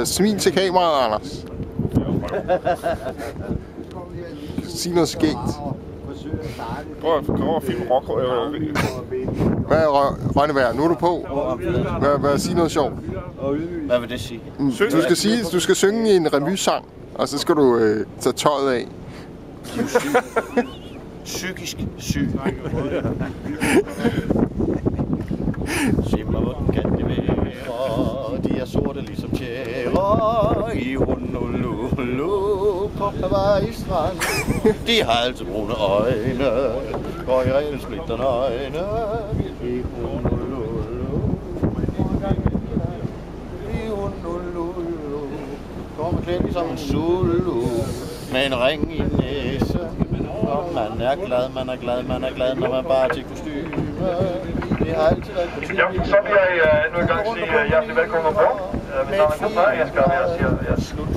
Smil til kameraet, Anders. Sig noget skægt. Prøv at filme rock. Hvad er Rønnevejr? Nu er du på. Sig noget sjovt. Hvad vil det sige? Du skal synge en revysang, og så skal du tage tøjet af. Psykisk syg. Sig mig, hvordan kan det være? De er sorte ligesom tjære i Honolulu på Hawaii strand. De har altid brune øjne, går i regel splitterne øjne i Honolulu. I Honolulu kommer klædt ligesom en Zulu med en ring i næsen. Og man er glad, når man bare til kostyme. Det har altid været kostyme. Ja, så vil jeg nu engang sige hjertelig velkommen ombord. Mit navn er Gustav. Jeg skal være at sige slut.